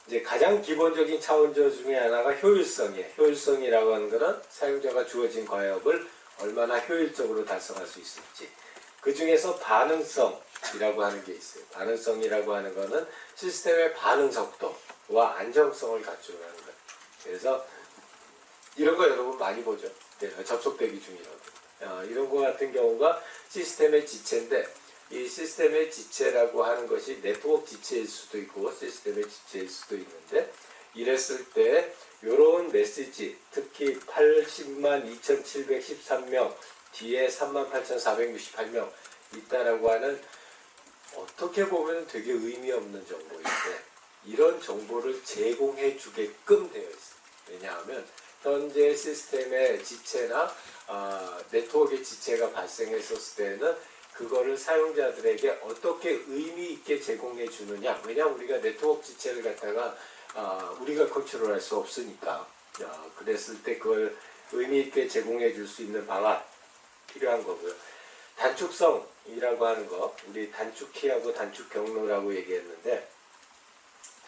이제 가장 기본적인 차원조 중에 하나가 효율성이에요. 효율성이라고 하는 것은 사용자가 주어진 과업을 얼마나 효율적으로 달성할 수 있을지. 그 중에서 반응성이라고 하는 게 있어요. 반응성이라고 하는 것은 시스템의 반응 속도와 안정성을 갖추는 것. 그래서 이런 거 여러분 많이 보죠. 접속 대기 중이라고. 이런 거 같은 경우가 시스템의 지체인데, 이 시스템의 지체라고 하는 것이 네트워크 지체일 수도 있고 시스템의 지체일 수도 있는데, 이랬을 때 이런 메시지, 특히 80만 2713명 뒤에 38,468명 있다라고 하는, 어떻게 보면 되게 의미 없는 정보인데 이런 정보를 제공해 주게끔 되어 있어요. 왜냐하면 현재 시스템의 지체나 네트워크의 지체가 발생했었을 때는 그거를 사용자들에게 어떻게 의미 있게 제공해 주느냐. 왜냐하면 우리가 네트워크 지체를 갖다가 우리가 컨트롤할 수 없으니까. 그랬을 때 그걸 의미 있게 제공해 줄 수 있는 방안 필요한 거고요. 단축성이라고 하는 거, 우리 단축키하고 단축 경로라고 얘기했는데,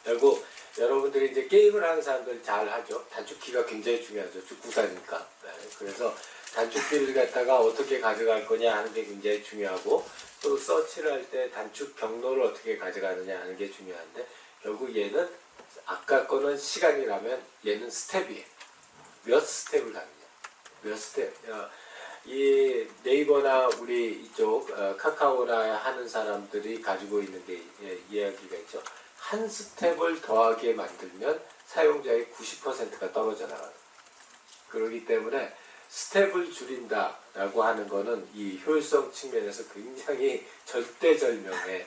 결국 여러분들이 이제 게임을 하는 사람들 잘 하죠. 단축키가 굉장히 중요하죠. 축구사니까. 네. 그래서 단축키를 갖다가 어떻게 가져갈 거냐 하는 게 굉장히 중요하고, 또 서치를 할 때 단축 경로를 어떻게 가져가느냐 하는 게 중요한데, 결국 얘는 아까 거는 시간이라면 얘는 스텝이에요. 몇 스텝을 가느냐. 몇 스텝. 이 네이버나 우리 이쪽 카카오나 하는 사람들이 가지고 있는 게 이야기가 있죠. 한 스텝을 더하게 만들면 사용자의 90%가 떨어져 나가요. 그렇기 때문에 스텝을 줄인다라고 하는 거는 이 효율성 측면에서 굉장히 절대절명의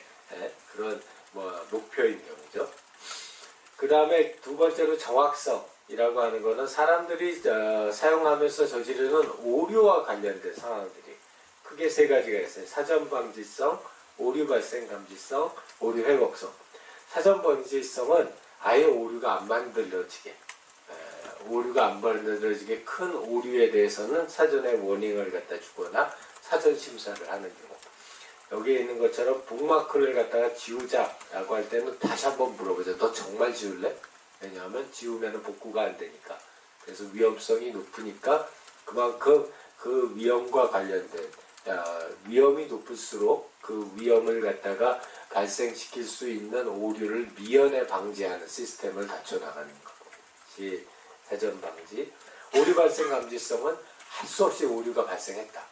그런 목표인 경우죠. 그 다음에 두 번째로 정확성이라고 하는 거는 사람들이 사용하면서 저지르는 오류와 관련된 상황들이 크게 세 가지가 있어요. 사전 방지성, 오류 발생 감지성, 오류 회복성. 사전 방지성은 아예 오류가 안 만들어지게, 큰 오류에 대해서는 사전에 워닝을 갖다 주거나 사전 심사를 하는 경우. 여기에 있는 것처럼 북마크를 갖다가 지우자라고 할 때는 다시 한번 물어보죠. 너 정말 지울래? 왜냐하면 지우면 복구가 안 되니까. 그래서 위험성이 높으니까 그만큼 그 위험과 관련된, 위험이 높을수록 그 위험을 갖다가 발생시킬 수 있는 오류를 미연에 방지하는 시스템을 갖춰나가는 것이 사전 방지. 오류 발생 감지성은 할 수 없이 오류가 발생했다.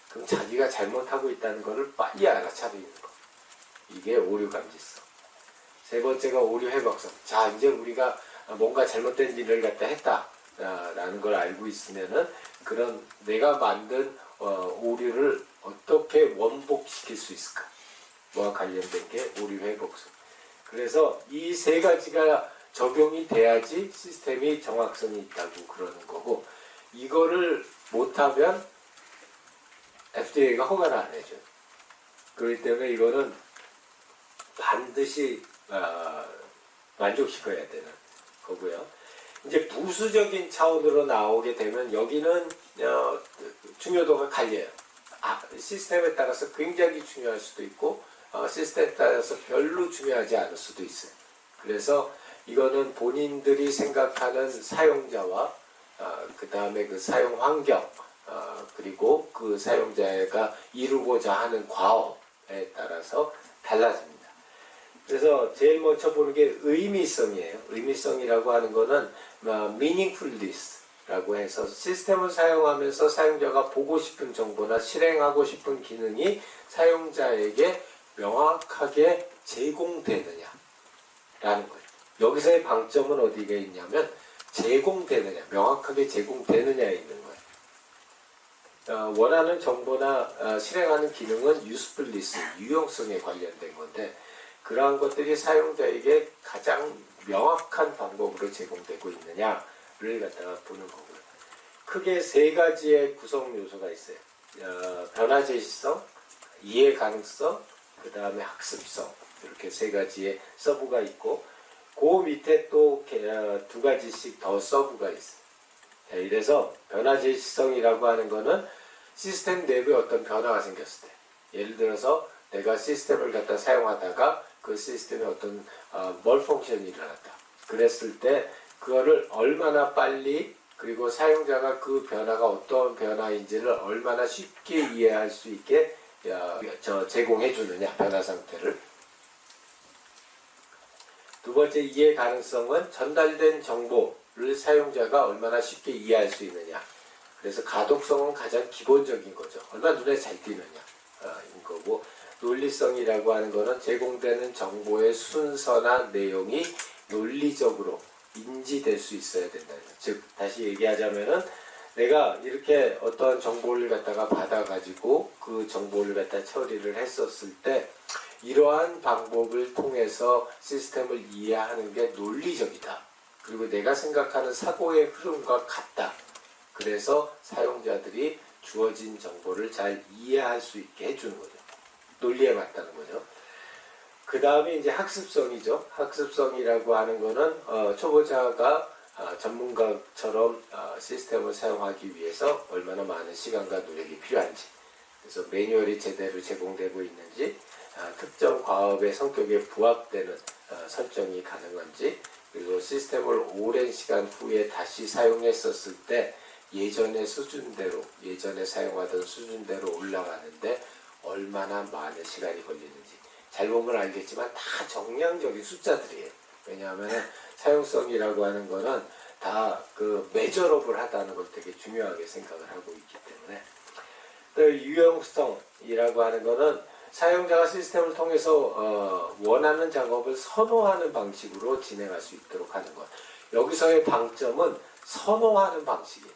그럼 자기가 잘못하고 있다는 것을 빨리 알아차리는 거. 이게 오류 감지성. 세 번째가 오류 회복성. 자, 이제 우리가 뭔가 잘못된 일을 갖다 했다라는 걸 알고 있으면은 그런 내가 만든 오류를 어떻게 원복시킬 수 있을까? 와 관련된 게 오류 회복성. 그래서 이 세 가지가 적용이 돼야지 시스템이 정확성이 있다고 그러는 거고, 이거를 못하면 FDA가 허가를 안 해줘요. 그렇기 때문에 이거는 반드시 만족시켜야 되는 거고요. 이제 부수적인 차원으로 나오게 되면 여기는 중요도가 갈려요. 시스템에 따라서 굉장히 중요할 수도 있고 시스템에 따라서 별로 중요하지 않을 수도 있어요. 그래서 이거는 본인들이 생각하는 사용자와 그 다음에 그 사용 환경, 그리고 그 사용자가 이루고자 하는 과업에 따라서 달라집니다. 그래서 제일 먼저 보는 게 의미성이에요. 의미성이라고 하는 거는 meaningfulness라고 해서 시스템을 사용하면서 사용자가 보고 싶은 정보나 실행하고 싶은 기능이 사용자에게 명확하게 제공되느냐라는 거예요. 여기서의 방점은 어디가 있냐면 제공되느냐, 명확하게 제공되느냐에 있는 거예요. 원하는 정보나 실행하는 기능은 usefulness, 유용성에 관련된 건데 그러한 것들이 사용자에게 가장 명확한 방법으로 제공되고 있느냐를 갖다가 보는 거고요. 크게 세 가지의 구성 요소가 있어요. 변화 제시성, 이해 가능성, 그 다음에 학습성, 이렇게 세 가지의 서브가 있고 그 밑에 또 두 가지씩 더 서브가 있어요. 이래서 변화 제시성이라고 하는 거는 시스템 내부에 어떤 변화가 생겼을 때, 예를 들어서 내가 시스템을 갖다 사용하다가 그 시스템에 어떤 malfunction이 일어났다. 그랬을 때 그거를 얼마나 빨리 그리고 사용자가 그 변화가 어떤 변화인지를 얼마나 쉽게 이해할 수 있게 제공해 주느냐, 변화 상태를. 두 번째 이해 가능성은 전달된 정보를 사용자가 얼마나 쉽게 이해할 수 있느냐. 그래서 가독성은 가장 기본적인 거죠. 얼마나 눈에 잘 띄느냐 인 거고, 논리성이라고 하는 거는 제공되는 정보의 순서나 내용이 논리적으로 인지될 수 있어야 된다. 즉 다시 얘기하자면은 내가 이렇게 어떤 정보를 갖다가 받아가지고 그 정보를 갖다 처리를 했었을 때 이러한 방법을 통해서 시스템을 이해하는 게 논리적이다. 그리고 내가 생각하는 사고의 흐름과 같다. 그래서 사용자들이 주어진 정보를 잘 이해할 수 있게 해주는 거죠. 논리에 맞다는 거죠. 그 다음에 이제 학습성이죠. 학습성이라고 하는 거는 초보자가 전문가처럼 시스템을 사용하기 위해서 얼마나 많은 시간과 노력이 필요한지, 그래서 매뉴얼이 제대로 제공되고 있는지, 특정 과업의 성격에 부합되는 설정이 가능한지, 그리고 시스템을 오랜 시간 후에 다시 사용했었을 때 예전의 수준대로, 예전에 사용하던 수준대로 올라가는데 얼마나 많은 시간이 걸리는지. 잘 보면 알겠지만 다 정량적인 숫자들이에요. 왜냐하면 사용성이라고 하는 거는 다 그 메저러블 하다는 걸 되게 중요하게 생각을 하고 있기 때문에. 또 유형성이라고 하는 거는 사용자가 시스템을 통해서 원하는 작업을 선호하는 방식으로 진행할 수 있도록 하는 것. 여기서의 방점은 선호하는 방식이에요.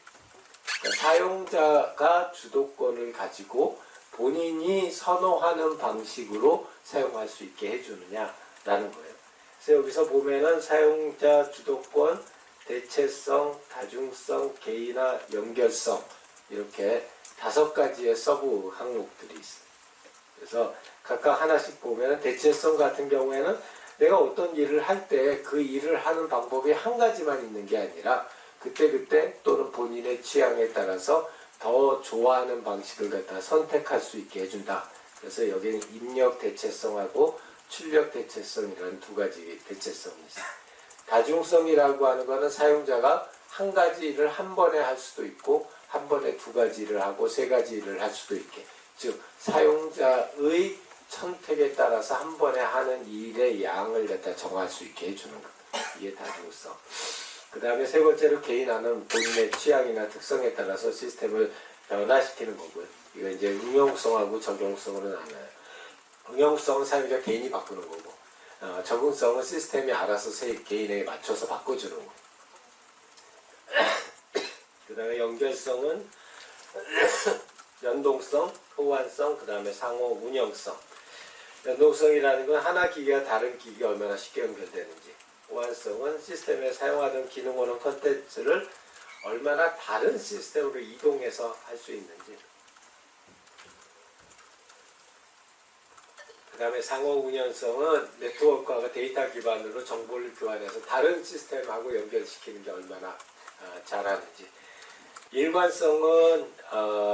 그러니까 사용자가 주도권을 가지고 본인이 선호하는 방식으로 사용할 수 있게 해주느냐라는 거예요. 그래서 여기서 보면은 사용자 주도권, 대체성, 다중성, 개인화, 연결성, 이렇게 5가지의 서브 항목들이 있어요. 그래서 각각 하나씩 보면은 대체성 같은 경우에는 내가 어떤 일을 할 때 그 일을 하는 방법이 한 가지만 있는 게 아니라 그때그때 또는 본인의 취향에 따라서 더 좋아하는 방식을 갖다 선택할 수 있게 해준다. 그래서 여기는 입력 대체성하고 출력 대체성이라는 2가지 대체성이 있어요. 다중성이라고 하는 것은 사용자가 한 가지 일을 한 번에 할 수도 있고 한 번에 2가지 일을 하고 3가지 일을 할 수도 있게, 즉 사용자의 선택에 따라서 한 번에 하는 일의 양을 갖다 정할 수 있게 해주는 것. 이게 다중성. 그 다음에 3번째로 개인화는 본인의 취향이나 특성에 따라서 시스템을 변화시키는 거고요. 이거 이제 응용성하고 적용성으로 나눠요. 응용성은 사용자 개인이 바꾸는 거고, 적응성은 시스템이 알아서 개인에게 맞춰서 바꿔주는 거고. 그 다음에 연결성은 연동성, 호환성, 그 다음에 상호 운영성. 연동성이라는 건 하나 기기가 다른 기기가 얼마나 쉽게 연결되는지, 호환성은 시스템에 사용하던 기능오는 컨텐츠를 얼마나 다른 시스템으로 이동해서 할 수 있는지, 그 다음에 상호 운영성은 네트워크와 데이터 기반으로 정보를 교환해서 다른 시스템하고 연결시키는 게 얼마나 잘하는지, 일관성은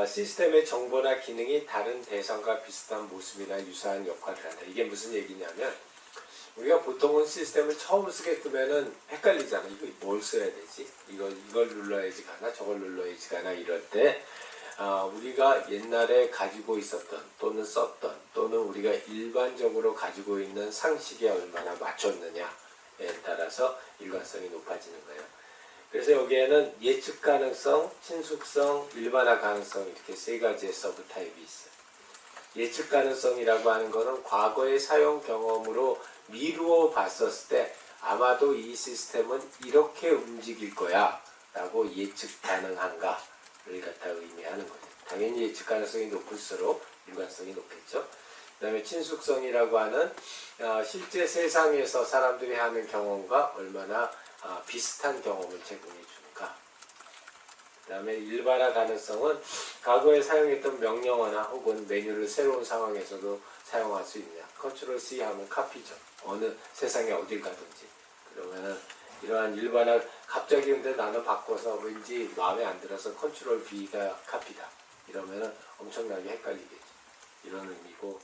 시스템의 정보나 기능이 다른 대상과 비슷한 모습이나 유사한 역할을 한다. 이게 무슨 얘기냐면 우리가 보통은 시스템을 처음 쓰게 되면은 헷갈리잖아. 이거 뭘 써야 되지? 이걸 눌러야지 가나? 저걸 눌러야지 가나? 이럴 때 우리가 옛날에 가지고 있었던 또는 썼던 또는 우리가 일반적으로 가지고 있는 상식에 얼마나 맞췄느냐에 따라서 일관성이 높아지는 거예요. 그래서 여기에는 예측 가능성, 친숙성, 일반화 가능성, 이렇게 3가지의 서브 타입이 있어요. 예측 가능성이라고 하는 것은 과거의 사용 경험으로 미루어 봤었을 때 아마도 이 시스템은 이렇게 움직일 거야 라고 예측 가능한가를 갖다 의미하는 거죠. 당연히 예측 가능성이 높을수록 일관성이 높겠죠. 그 다음에 친숙성이라고 하는 실제 세상에서 사람들이 하는 경험과 얼마나 비슷한 경험을 제공해 주는가. 그 다음에 일반화 가능성은 과거에 사용했던 명령어나 혹은 메뉴를 새로운 상황에서도 사용할 수 있느냐. 컨트롤 C 하면 카피죠. 어느 세상에 어딜 가든지. 그러면은 이러한 일반화, 갑자기 근데 나는 바꿔서 왠지 마음에 안 들어서 컨트롤 V가 카피다. 이러면은 엄청나게 헷갈리겠죠. 이런 의미고.